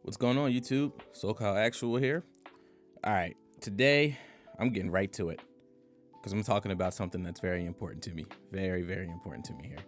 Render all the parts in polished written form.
What's going on, YouTube? SoCal Actual here. All right, today I'm getting right to it because I'm talking about something that's very important to me. Very, very important to me here.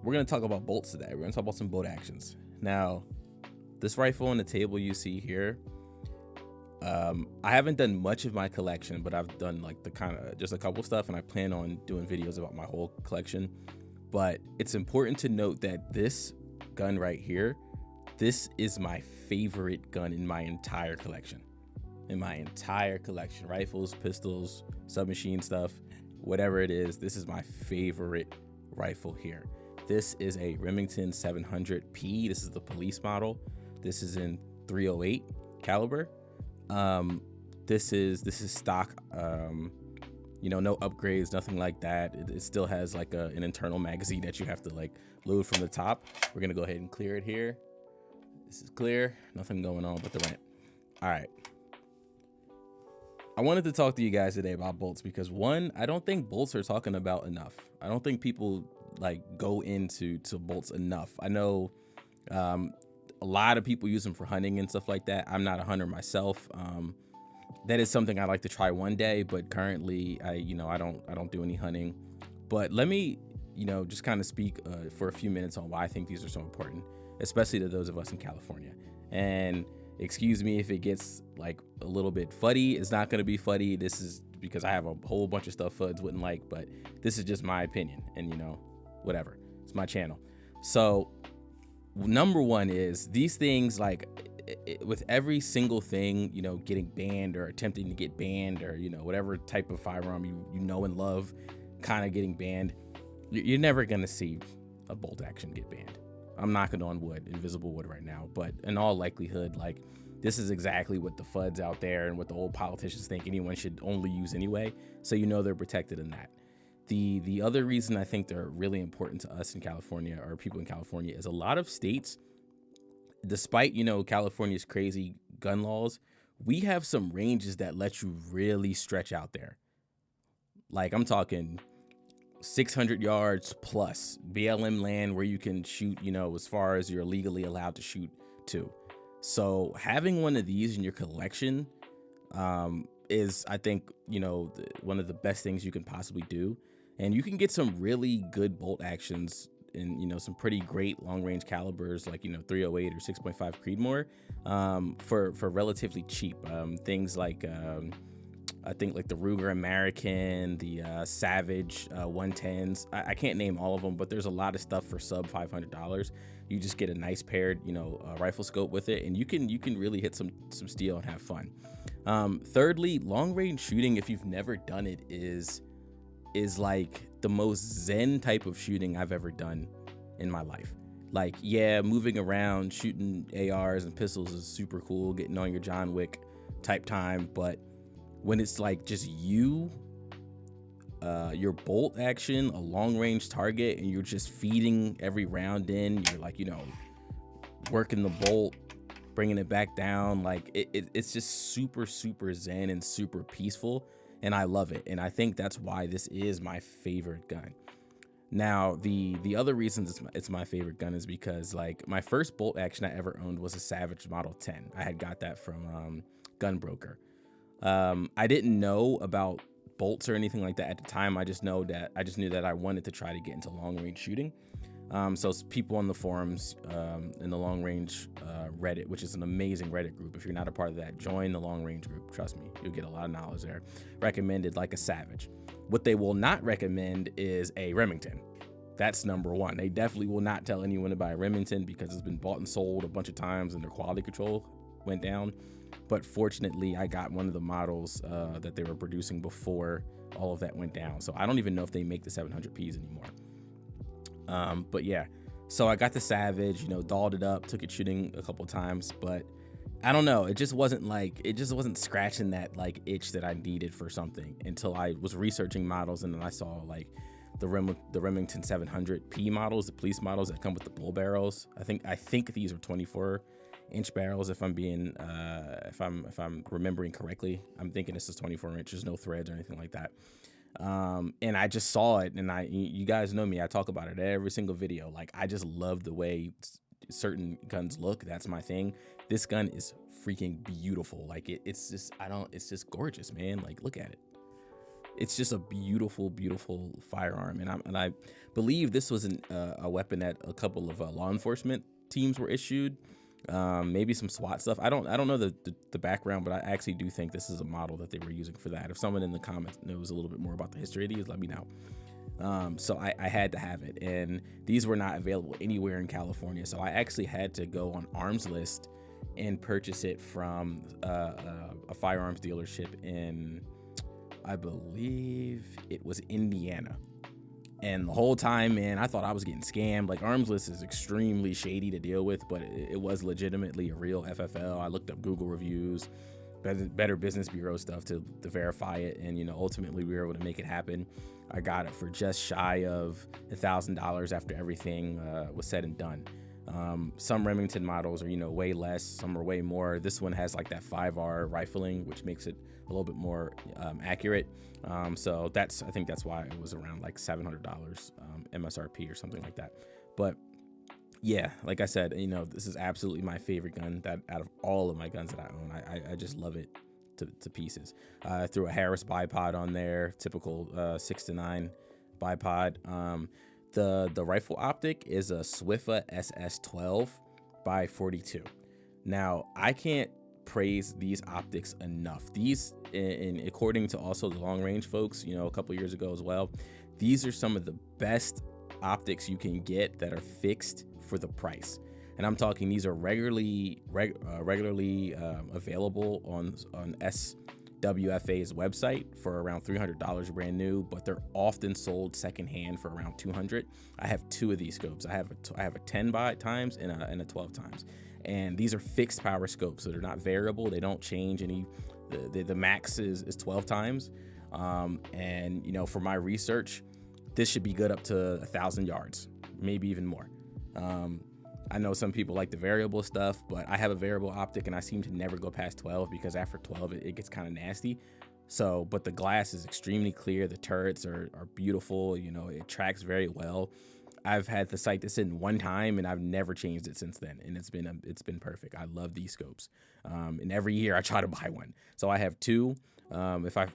We're going to talk about bolts today. We're going to talk about some bolt actions. Now, this rifle on the table you see here, I haven't done much of my collection, but I've done like the kind of just a couple stuff, and I plan on doing videos about my whole collection. But it's important to note that this gun right here, this is my favorite gun in my entire collection. Rifles, pistols, submachine stuff, whatever it is, this is my favorite rifle here. This is a Remington 700P. This is the police model. This is in 308 caliber. This is stock. No upgrades, nothing like that. It still has like an internal magazine that you have to like load from the top. We're gonna go ahead and clear it here. This is clear, nothing going on but the rent. All right. I wanted to talk to you guys today about bolts because one, I don't think bolts are talking about enough. I don't think people like go into bolts enough. I know a lot of people use them for hunting and stuff like that. I'm not a hunter myself. That is something I'd like to try one day, but currently I don't do any hunting. But let me, just kind of speak for a few minutes on why I think these are so important, especially to those of us in California. And excuse me if it gets like a little bit fuddy. It's not going to be fuddy. This is because I have a whole bunch of stuff Fuds wouldn't like, but this is just my opinion, and whatever. It's my channel. So number one is these things, like with every single thing, getting banned or attempting to get banned, or whatever type of firearm you know and love kind of getting banned, you're never gonna see a bolt action get banned. I'm knocking on wood, invisible wood right now, but in all likelihood, like this is exactly what the Fuds out there and what the old politicians think anyone should only use anyway, so they're protected in that. The other reason I think they're really important to us in California, or people in California, is a lot of states, despite California's crazy gun laws, we have some ranges that let you really stretch out there. Like I'm talking 600 yards plus BLM land where you can shoot as far as you're legally allowed to shoot to. So having one of these in your collection is, I think, one of the best things you can possibly do. And you can get some really good bolt actions in some pretty great long range calibers like 308 or 6.5 Creedmoor for relatively cheap. Things like I think like the Ruger American, the Savage 110s. I can't name all of them, but there's a lot of stuff for sub $500. You just get a nice paired rifle scope with it, and you can really hit some steel and have fun. Thirdly, long range shooting, if you've never done it, is like the most zen type of shooting I've ever done in my life. Like, yeah, moving around, shooting ARs and pistols is super cool, getting on your John Wick type time, but when it's like just your bolt action, a long range target, and you're just feeding every round in, you're like, working the bolt, bringing it back down, like it's just super, super zen and super peaceful. And I love it. And I think that's why this is my favorite gun. Now, the other reasons it's my favorite gun is because like my first bolt action I ever owned was a Savage Model 10. I had got that from Gunbroker. I didn't know about bolts or anything like that at the time. I just knew that I wanted to try to get into long range shooting. So people on the forums in the long range Reddit, which is an amazing Reddit group. If you're not a part of that, join the long range group. Trust me, you'll get a lot of knowledge there. Recommended like a Savage. What they will not recommend is a Remington. That's number one. They definitely will not tell anyone to buy a Remington because it's been bought and sold a bunch of times and their quality control went down. But fortunately, I got one of the models that they were producing before all of that went down. So I don't even know if they make the 700Ps anymore. But yeah, so I got the Savage, dolled it up, took it shooting a couple times, but I don't know. It just wasn't scratching that like itch that I needed for something until I was researching models, and then I saw like the Remington 700P models, the police models that come with the bull barrels. I think these are 24-inch barrels. If I'm remembering correctly, I'm thinking this is 24 inches, no threads or anything like that. And I just saw it, and you guys know me, I talk about it every single video. Like, I just love the way certain guns look. That's my thing. This gun is freaking beautiful. Like it's just, it's just gorgeous, man. Like, look at it. It's just a beautiful, beautiful firearm. And I believe this was a weapon that a couple of law enforcement teams were issued. Maybe some SWAT stuff. I don't know the background, but I actually do think this is a model that they were using for that. If someone in the comments knows a little bit more about the history of these, let me know. So I had to have it, and these were not available anywhere in California. So I actually had to go on Arms List and purchase it from a firearms dealership in, I believe it was Indiana. And the whole time, man, I thought I was getting scammed. Like, Arms List is extremely shady to deal with, but it was legitimately a real FFL. I looked up Google reviews, Better Business Bureau stuff to verify it, and ultimately we were able to make it happen. I got it for just shy of $1,000 after everything was said and done. Some Remington models are way less, some are way more. This one has like that 5R rifling, which makes it a little bit more accurate. So I think that's why it was around like $700 MSRP or something like that. But yeah, like I said, this is absolutely my favorite gun that out of all of my guns that I own. I just love it to pieces. I threw a Harris bipod on there, typical 6-9 bipod. The rifle optic is a Swiffa SS12 by 42. Now, I can't praise these optics enough. These, and according to also the long range folks, a couple years ago as well, these are some of the best optics you can get that are fixed for the price. And I'm talking, these are regularly available on SWFA's website for around $300 brand new, but they're often sold secondhand for around $200. I have two of these scopes. I have a 10 by times and a 12 times, and these are fixed power scopes, so they're not variable. They don't change any. The max is 12 times, and for my research, this should be good up to 1,000 yards, maybe even more. I know some people like the variable stuff, but I have a variable optic and I seem to never go past 12 because after 12 it gets kind of nasty. So, but the glass is extremely clear. The turrets are beautiful. It tracks very well. I've had the sight to sit in one time and I've never changed it since then, and it's been perfect. I love these scopes, and every year I try to buy one. So I have two. If I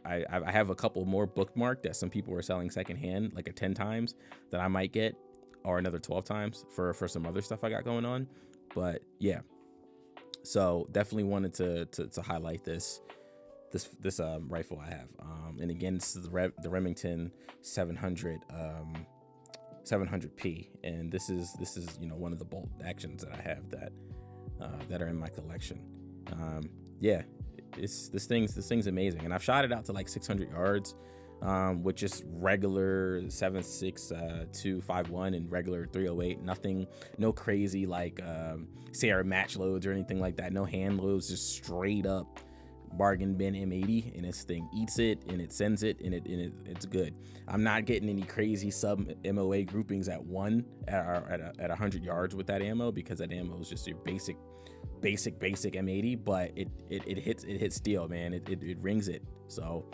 have a couple more bookmarked that some people are selling secondhand, like a 10 times that I might get, or another 12 times for some other stuff I got going on. But yeah, so definitely wanted to highlight this rifle I have. And again, this is the Remington 700P, and this is one of the bolt actions that I have that are in my collection. Yeah, this thing's amazing, and I've shot it out to like 600 yards. With just regular 7.6 251 and regular 308, no crazy like Sierra match loads or anything like that. No hand loads, just straight up bargain bin M80, and this thing eats it and it sends it, and it's good. I'm not getting any crazy sub MOA groupings at 100 yards with that ammo, because that ammo is just your basic M80, but it hits steel, man. It rings it. So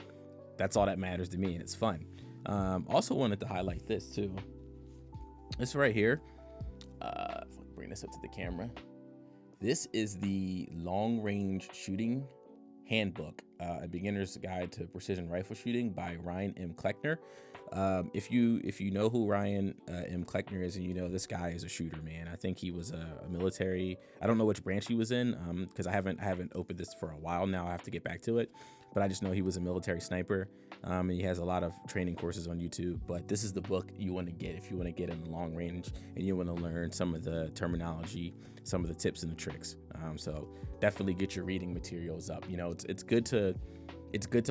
that's all that matters to me, and it's fun. Also wanted to highlight this too. This right here, bring this up to the camera. This is the Long Range Shooting Handbook, a beginner's guide to precision rifle shooting by Ryan M. Kleckner. If you know who Ryan M. Kleckner is, and this guy is a shooter, man. I think he was a military. I don't know which branch he was in, because I haven't opened this for a while now. I have to get back to it, but I just know he was a military sniper, and he has a lot of training courses on YouTube. But this is the book you want to get if you want to get in the long range and you want to learn some of the terminology, some of the tips and the tricks. So definitely get your reading materials up. It's good to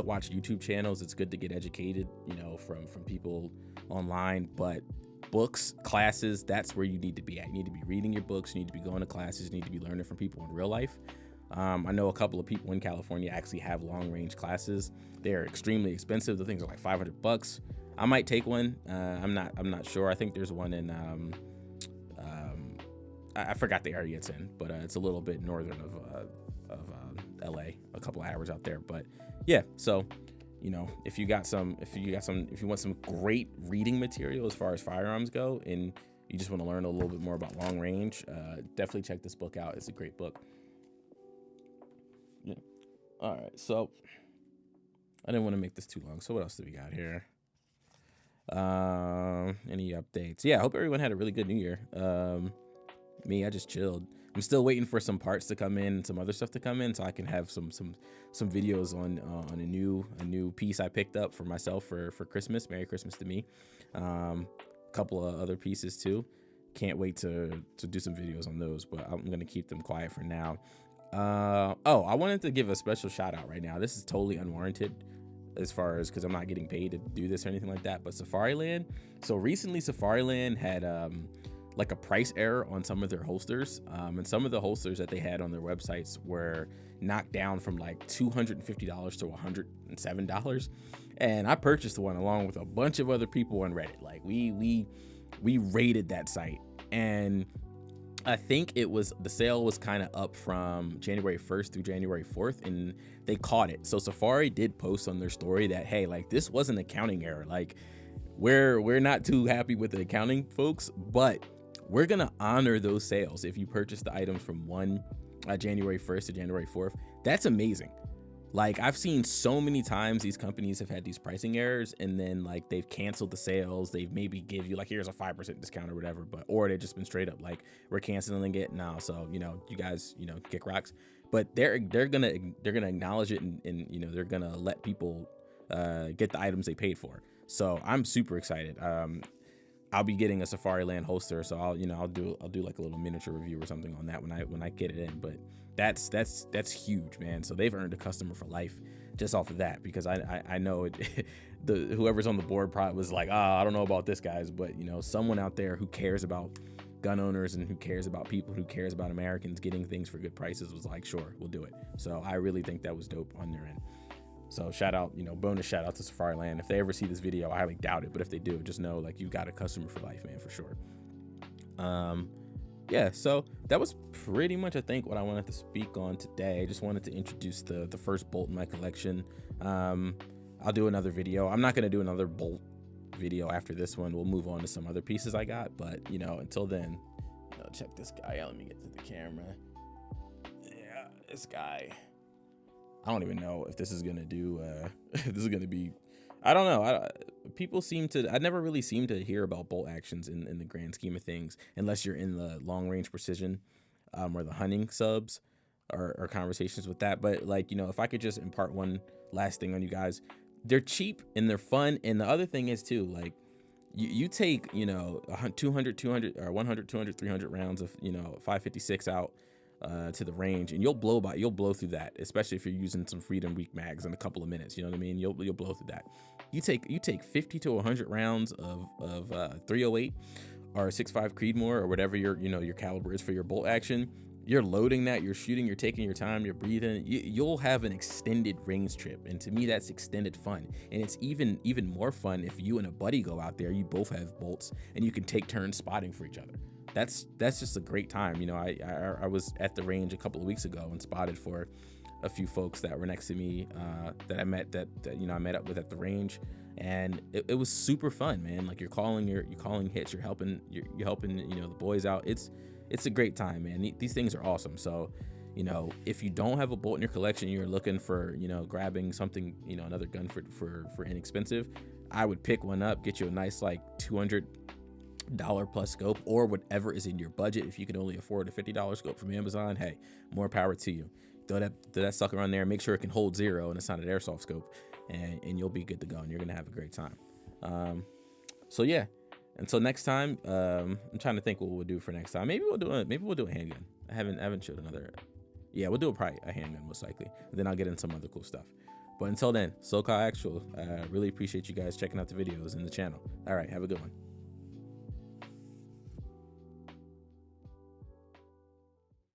watch YouTube channels. It's good to get educated, from people online, but books, classes, that's where you need to be at. You need to be reading your books. You need to be going to classes. You need to be learning from people in real life. I know a couple of people in California actually have long range classes. They're extremely expensive. The things are like $500. I might take one. I'm not sure. I think there's one in, I forgot the area it's in, but it's a little bit northern of LA, a couple of hours out there. But yeah, so if you want some great reading material as far as firearms go, and you just want to learn a little bit more about long range, definitely check this book out. It's a great book. Yeah. All right, so I didn't want to make this too long. So what else do we got here? Any updates? Yeah, I hope everyone had a really good New Year. Me, I just chilled. I'm still waiting for some parts to come in and some other stuff to come in, so I can have some videos on a new piece I picked up for myself for Christmas. Merry Christmas to me. Couple of other pieces too. Can't wait to do some videos on those, but I'm gonna keep them quiet for now. I wanted to give a special shout out right now. This is totally unwarranted as far as, because I'm not getting paid to do this or anything like that, but Safariland. So recently Safariland had like a price error on some of their holsters, and some of the holsters that they had on their websites were knocked down from like $250 to $107. And I purchased one along with a bunch of other people on Reddit. Like we rated that site, and I think the sale was kind of up from January 1st through January 4th, and they caught it. So Safari did post on their story that, hey, like, this was an accounting error. Like, we're not too happy with the accounting folks, but we're gonna honor those sales if you purchase the items from January 1st to January 4th. That's amazing. Like, I've seen so many times these companies have had these pricing errors, and then like they've canceled the sales. They've maybe give you like, here's a 5% discount or whatever, or they've just been straight up like, we're canceling it now. So, you guys, kick rocks. But they're gonna acknowledge it, and they're gonna let people get the items they paid for. So I'm super excited. I'll be getting a Safariland holster, so I'll do like a little miniature review or something on that when I get it in. But that's huge, man. So they've earned a customer for life just off of that, because I know it. Whoever's on the board probably was like, I don't know about this, guys, but someone out there who cares about gun owners and who cares about people, who cares about Americans getting things for good prices was like, sure, we'll do it. So I really think that was dope on their end. So shout out, bonus shout out to Safariland. If they ever see this video, I highly doubt it, but if they do, just know like you got a customer for life, man, for sure. Yeah, so that was pretty much, I think, what I wanted to speak on today. I just wanted to introduce the first bolt in my collection. I'll do another video. I'm not going to do another bolt video after this one. We'll move on to some other pieces I got, but until then, check this guy out. Let me get to the camera. Yeah, this guy. I don't even know if this is gonna do. If this is gonna be. I don't know. People seem to. I never really seem to hear about bolt actions in the grand scheme of things, unless you're in the long range precision, or the hunting subs, or conversations with that. But like, if I could just impart one last thing on you guys, they're cheap and they're fun. And the other thing is too, like, you take 200 or 100, 200, 300 rounds of 556 out to the range, and you'll blow through that, especially if you're using some Freedom Week mags in a couple of minutes. You know what I mean? You'll blow through that. You take 50 to 100 rounds of 308 or 6.5 Creedmoor or whatever your caliber is for your bolt action. You're loading that, you're shooting, you're taking your time, you're breathing. You'll have an extended range trip, and to me, that's extended fun. And it's even more fun if you and a buddy go out there. You both have bolts, and you can take turns spotting for each other. That's just a great time. I was at the range a couple of weeks ago and spotted for a few folks that were next to me that I met I met up with at the range, and it was super fun, man. Like, you're calling hits, you're helping the boys out. It's a great time, man. These things are awesome. So if you don't have a bolt in your collection, you're looking for grabbing something, another gun for inexpensive, I would pick one up, get you a nice like $200 plus scope, or whatever is in your budget. If you can only afford a $50 scope from Amazon, hey, more power to you. Throw that sucker on there, make sure it can hold 0 and it's not an airsoft scope, and you'll be good to go, and you're gonna have a great time. So yeah, until next time, I'm trying to think what we'll do for next time. Maybe we'll do a handgun. I haven't showed another. Yeah, we'll do probably a handgun most likely, and then I'll get into some other cool stuff. But until then, SoCal Actual, really appreciate you guys checking out the videos and the channel. All right, have a good one.